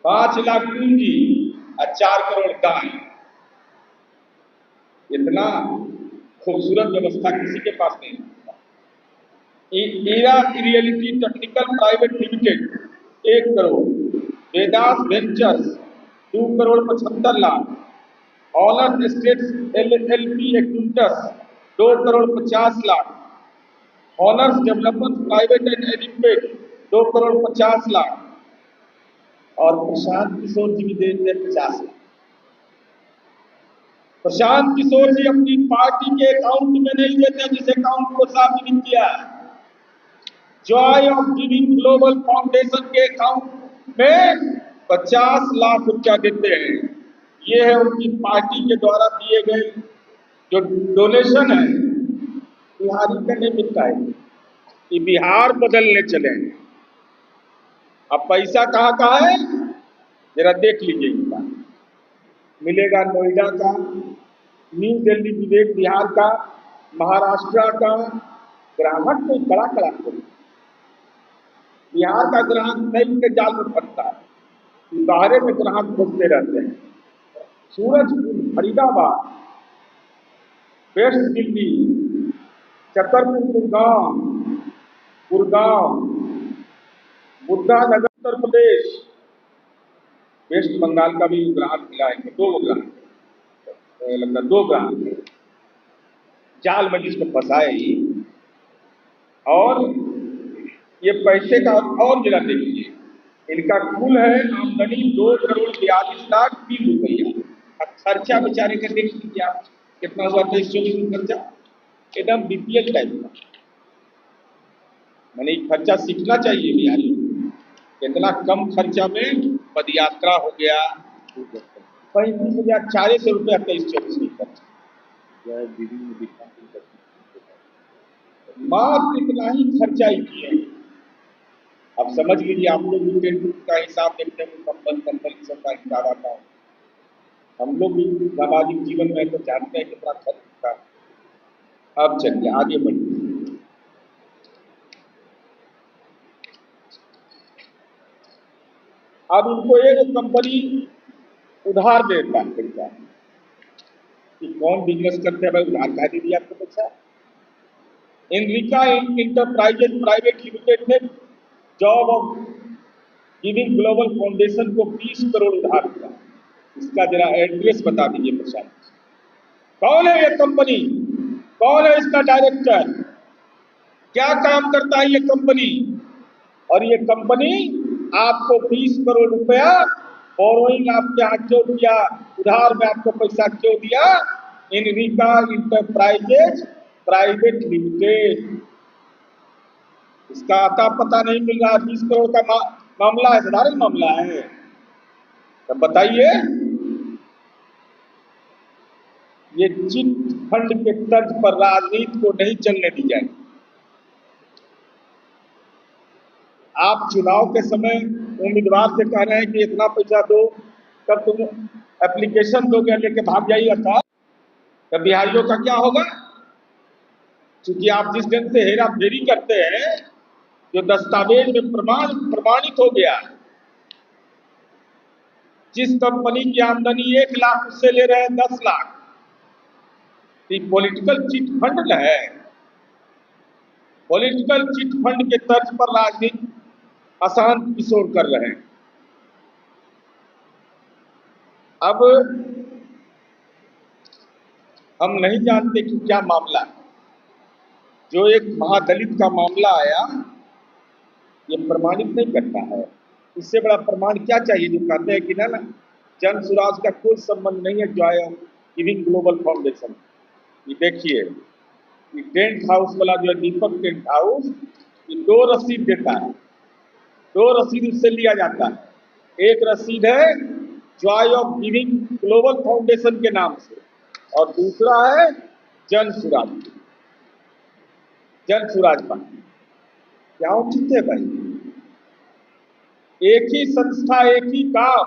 5 लाख पूंजी और 4 करोड़ दान। इतना खूबसूरत व्यवस्था किसी के पास नहीं होता। Ira reality technical private limited 1 crore, Vedas ventures 2 crore 75 lakh, honour estates LLP एक्यूटस 2 crore 50 lakh, honours development private and एडिपेट 2 करोड़ 50 लाख, और प्रशांत किशोर जी भी दे दिए 50 लाख। प्रशांत किशोर जी अपनी पार्टी के अकाउंट में नहीं देते, जिस अकाउंट को साबित किया Joy of giving global foundation के अकाउंट में 50 लाख रुपया देते हैं। ये है उनकी पार्टी के द्वारा दिए गए जो डोनेशन है। बिहारी का नहीं मिलता है, ये बिहार बदलने चले हैं। अब पैसा कहाँ का है जरा देख लीजिए। मिलेगा नोएडा का, न्यू दिल्ली विवेक बिहार का, महाराष्ट्र का। ग्राहक कोई बड़ा करा बिहार का ग्राहक नहीं के जाल में फंसता है, बाहर में ग्राहक खोजते रहते हैं। सूरजपुर, फरीदाबाद, वेस्ट दिल्ली, छतरपुर, गुड़गांव, बुद्धानगर, उत्तर प्रदेश, वेस्ट बंगाल का भी ग्राहक मिला है। 2 ग्राहक जाल में जिसको फंसाए ही। और ये पैसे का और जरा देखिए, इनका कुल है आमदनी 2 करोड़ 42 लाख 20 रुपया। अब खर्चा बेचारे का देख लीजिए आप कितना हुआ, 23-24 में खर्चा एकदम BPL टाइप का। मैंने खर्चा सीखना चाहिए बिहारी, इतना कम खर्चा में पदयात्रा हो गया। 35,400 रुपया 23-24 में खर्चा, मात्र इतना ही खर्चा ही किए। अब समझ लीजिए आप लोग भी का हिसाब देखते हैं, कंपल सबका हिसाब आता है। हम लोग भी सामाजिक जीवन में तो जानते हैं कितना खर्च होता है। अब चलिए आगे बढ़िए। अब इनको एक कंपनी उधार देता है पैसा कि कौन बिजनेस करते हैं भाई, उधार कहा दे दिया आपको पैसा। इनरिका इंटरप्राइजेज प्राइवेट लिमिटेड ने job of giving global foundation को 20 करोड़ उधार दिया। इसका जरा एड्रेस बता दीजिए प्रशांत, कौन है ये कंपनी, कौन है इसका डायरेक्टर, क्या काम करता है ये कंपनी, और ये कंपनी आपको 20 करोड़ रुपया बोरोइंग आपके यहाँ क्यों दिया, उधार में आपको पैसा क्यों दिया। इनरिका इंटरप्राइजेज प्राइवेट लिमिटेड, इसका आता पता नहीं मिल रहा। 20 करोड़ का मामला है, साधारण मामला है। तब बताइए, ये चिट फंड के तर्ज पर राजनीति को नहीं चलने दी जाएगी। आप चुनाव के समय उम्मीदवार से कह रहे हैं कि इतना पैसा दो, तब तुम एप्लीकेशन दोगे लेके भाग जाइएगा था, तब बिहारियों का क्या होगा। क्योंकि आप जिस ढंग से हेरा फेरी करते हैं, जो दस्तावेज में प्रमाणित हो गया, जिस कंपनी की आमदनी 1 लाख उससे ले रहे हैं 10 लाख, पॉलिटिकल चिट फंड है। पॉलिटिकल चिट फंड के तर्ज पर राजनीति अशांत किशोर कर रहे हैं। अब हम नहीं जानते कि क्या मामला है। जो एक महादलित का मामला आया, ये प्रमाणित नहीं करता है। इससे बड़ा प्रमाण क्या चाहिए जो कहते हैं कि ना जन सुराज का कोई संबंध नहीं है Joy of giving global foundation. ये देखिए, ये टेंट हाउस वाला जो है दीपक टेंट हाउस, ये 2 रसीद देता है, 2 रसीद उससे लिया जाता है। एक रसीद है Joy of giving global foundation के नाम से, और दूसरा है जन सुराज पार्टी। क्या उचित है भाई, एक ही संस्था एक ही काम,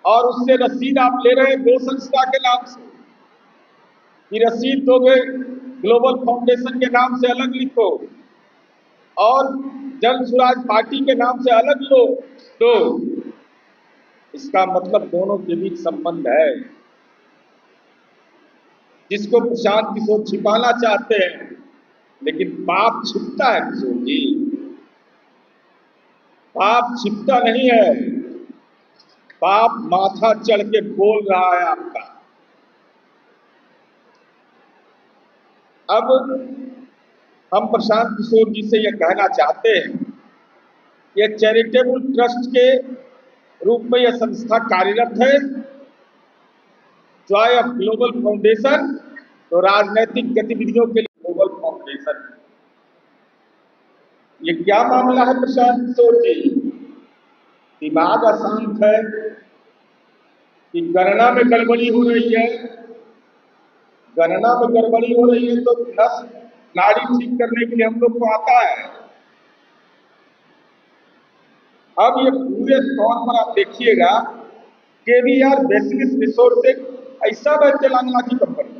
और उससे रसीद आप ले रहे हैं 2 संस्था के नाम से। ये रसीद दोगे ग्लोबल फाउंडेशन के नाम से अलग लिखो और जन सुराज पार्टी के नाम से अलग लो, तो इसका मतलब दोनों के बीच संबंध है। जिसको प्रशांत किशोर छिपाना चाहते हैं, लेकिन पाप छिपता है किशोर जी, पाप छिपता नहीं है। पाप माथा चढ़ के बोल रहा है आपका। अब हम प्रशांत किशोर जी से यह कहना चाहते हैं, ये चैरिटेबल ट्रस्ट के रूप में यह संस्था कार्यरत है। जॉय ऑफ ग्लोबल फाउंडेशन तो राजनीतिक गतिविधियों के लिए ग्लोबल फाउंडेशन। ये क्या मामला है प्रशांत किशोर जी? दिमाग अशांत है कि गणना में गड़बड़ी हो रही है। गणना में गड़बड़ी हो रही है तो नस नाड़ी ठीक करने के लिए हम लोग को आता है। अब ये पूरे तौर पर आप देखिएगा, केवीआर बेसिस रिसोर्सेज ऐसा है तेलंगाना की कंपनी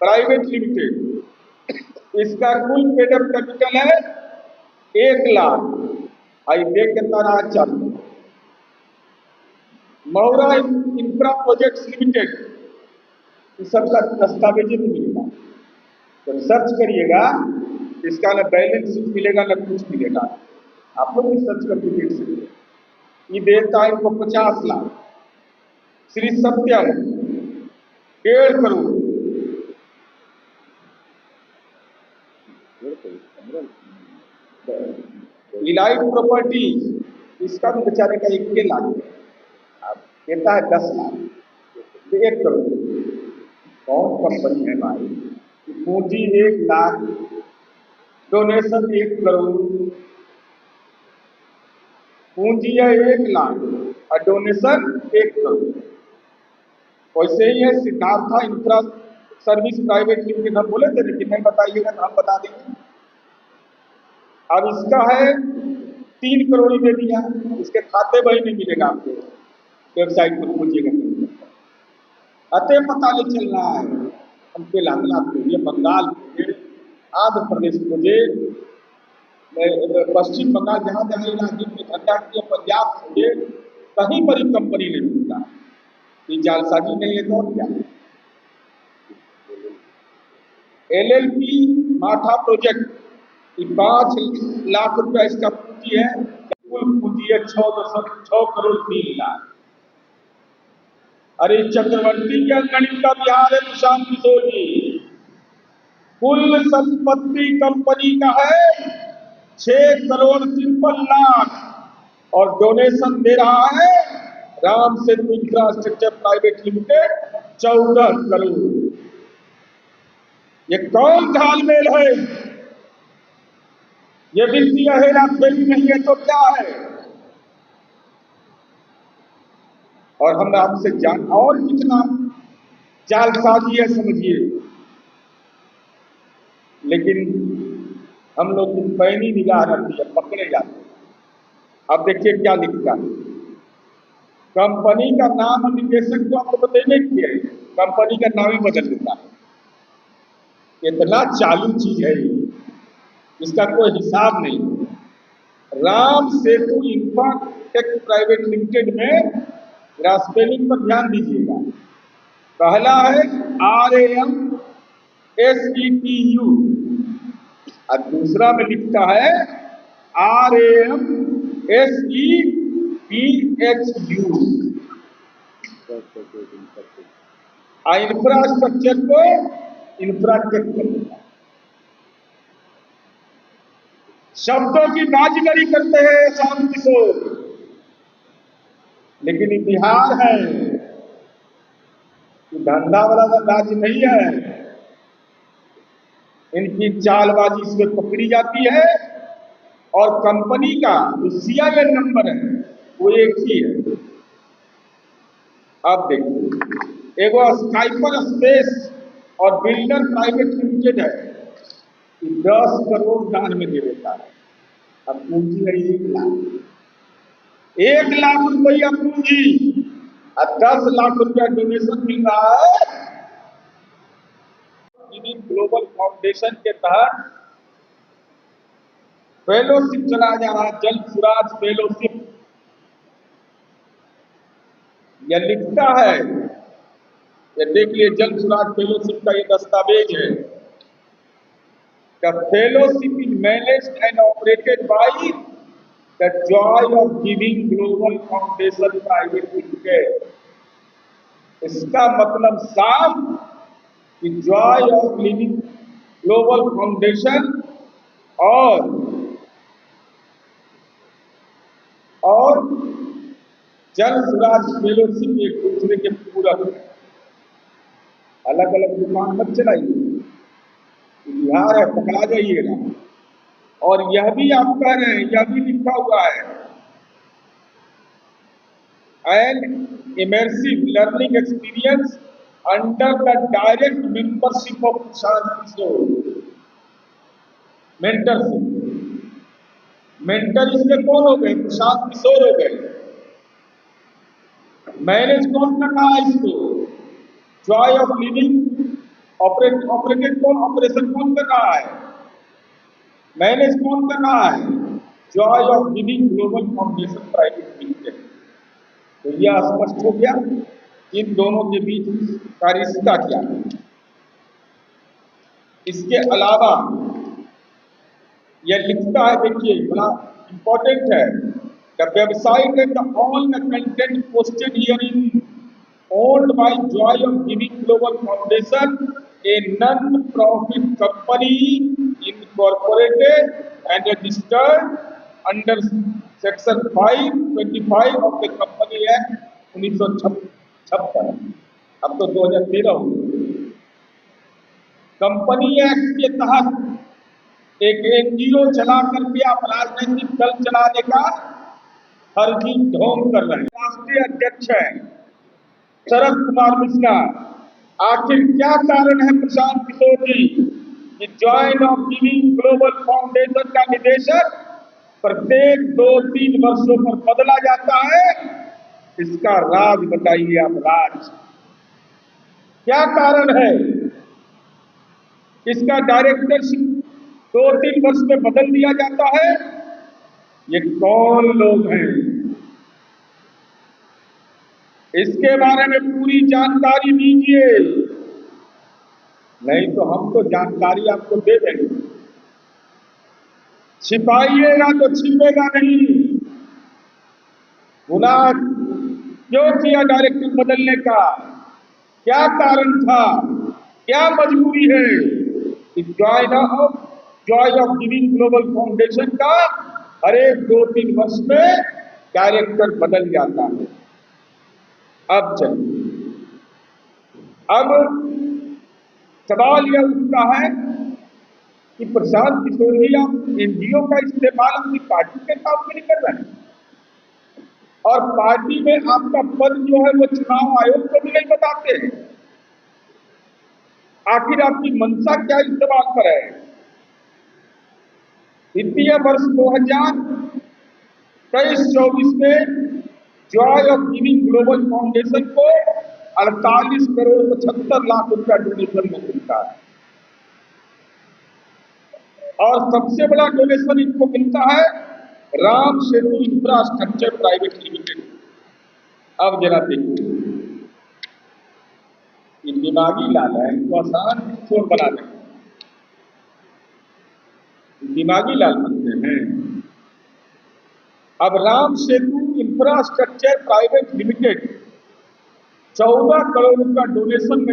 प्राइवेट लिमिटेड। इसका कुल पेडअप कैपिटल है 1,00,000। आई देख कितना रहा चालू। मौरा इंफ्रा प्रोजेक्ट्स लिमिटेड, इस सबका दस्तावेज नहीं मिलेगा। जब सर्च करिएगा इसका न बैलेंस शीट मिलेगा न कुछ मिलेगा। आप लोग भी सर्च करके देख सकते हैं। ये देता है इनको 50 लाख। श्री सत्यम 1.5 करोड़। इलाइट प्रॉपर्टी, इसका भी बेचारे का 1 लाख है। अब देता है 10 लाख, 1 करोड़। कौन कंपनी है भाई? पूंजी 1 लाख, डोनेशन 1 करोड़। पूंजी है 1 लाख और डोनेशन 1 करोड़। वैसे ही है Siddhartha infra service private limited, हम बोले थे लेकिन नहीं बताइएगा तो हम बता देंगे। अब इसका है 3 करोड़ ही दे दिया। इसके खाते में ही नहीं मिलेगा आपको, वेबसाइट पर खोजिएगा। अतः पता नहीं चल रहा है हम तेलंगाना खोजिए, बंगाल खोजिए, आंध्र प्रदेश खोजिए, पश्चिम बंगाल जहाँ जहाँ इलाके में घटा किया, पंजाब खोजिए, कहीं पर ही कंपनी नहीं मिलता। ये जालसाजी नहीं है तो और क्या? LLP माठा प्रोजेक्ट 5 लाख रुपया इसका पूंजी है। कुल पूंजी है 6 करोड़ 3 लाख। अरे चक्रवर्ती के गणित का बिहार है प्रशांत किशोर जी। कुल संपत्ति कंपनी का है 6 करोड़ 53 लाख और डोनेशन दे रहा है Ram Setu infrastructure private limited 14 crore. ये कौन तालमेल है? ये वित्तीय हेराफेरी नहीं है तो क्या है? और हम आपसे जान और कितना जालसाजी है समझिए। लेकिन हम लोग की पैनी निगाह रखती है, पकड़े जाते हैं। अब देखिए क्या लिखता है। कंपनी का नाम और निदेशक तो आपको बतेने किए, कंपनी का नाम ही बदल देता है। इतना चालू चीज है इसका कोई हिसाब नहीं। Ram Setu Infratech private limited में स्पेलिंग पर ध्यान दीजिएगा। पहला है RAMSETU और दूसरा में लिखता है RAMSEPHU। इंफ्रास्ट्रक्चर को इंफ्राटेक करता है। शब्दों की बाजीगरी करते हैं शाम किशोर, लेकिन बिहार है, धंधा वाला राज्य नहीं है। इनकी चालबाजी इसमें पकड़ी जाती है और कंपनी का जो CIN नंबर है वो एक ही है। अब देखिए, एगो स्काइपर स्पेस और बिल्डर प्राइवेट लिमिटेड है, 10 करोड़ दान में दे देता है। अब पूंजी है 1 लाख, 1 लाख रुपया पूंजी और 10 लाख रुपया डोनेशन मिल रहा है। ग्लोबल फाउंडेशन के तहत फेलोशिप चलाया जा रहा है, जल सुराज फेलोशिप। यह लिखता है, ये देखिए जल सुराग फेलोशिप का ये दस्तावेज है। The fellowship is managed and operated by the Joy of giving global foundation private limited. इसका मतलब साफ कि Joy of living global foundation और जल सुराज फेलोशिप एक दूसरे के पूरक है। अलग अलग दुकान मत चलाइए, बिहार है पकड़ा जाइएगा। और यह भी आप कह रहे हैं, यह भी लिखा हुआ है, and immersive learning experience under the direct membership of Prashant Kishor. Mentorship, mentor इसके कौन हो गए? प्रशांत किशोर हो गए। मैनेज कौन कर रहा है इसको? जॉय ऑफ लिविंग ऑपरेटेड कौन, ऑपरेशन कौन कर रहा है? मैनेज कौन कर रहा है? Joy of living global foundation private limited. तो यह स्पष्ट हो गया इन दोनों के बीच का रिश्ता क्या है। इसके अलावा यह लिखता है, देखिए बड़ा इंपॉर्टेंट है, the website and all the content posted herein owned by Joy of Giving Global Foundation, a non-profit company incorporated and registered under Section 525 of the Company Act 1956। अब तो 2013 हो गया। कंपनी एक्ट के तहत एक एनजीओ चला करके आप राजनीतिक दल चलाने का फर्जी ढोंग कर रहे हैं। राष्ट्रीय अध्यक्ष है शरद कुमार मिश्रा। आखिर क्या कारण है प्रशांत किशोर जी कि Joy of giving global foundation का निदेशक प्रत्येक 2-3 वर्षों पर बदला जाता है? इसका राज बताइए आप, राज क्या कारण है? इसका डायरेक्टरशिप 2-3 वर्ष में बदल दिया जाता है। ये कौन लोग हैं? इसके बारे में पूरी जानकारी दीजिए, नहीं तो हम तो जानकारी आपको दे देंगे। छिपाइएगा तो छिपेगा नहीं। गुनाह क्यों किया डायरेक्टर बदलने का? क्या कारण था? क्या मजबूरी है कि Joy of giving global foundation का हर एक 2-3 वर्ष में डायरेक्टर बदल जाता है? अब चलिए, अब सवाल यह उठता है कि प्रशांत किशोर जी आप एनजीओ का इस्तेमाल अपनी पार्टी के काम में नहीं कर रहे हैं, और पार्टी में आपका पद जो है वो चुनाव आयोग को भी नहीं बताते हैं। आखिर आपकी मंशा क्या इस सवाल पर है? वित्तीय वर्ष 2023-24 में Joy of giving global foundation को 48 करोड़ 75 लाख रुपया डोनेशन में मिलता है, और सबसे बड़ा डोनेशन इनको मिलता है Ram Setu infrastructure private limited. अब जरा देखिए, ये दिमागी लाल है, इनको आसान चोर बना दें, दिमागी लाल बनते हैं। अब Ram Setu infrastructure private limited 14 crore का डोनेशन में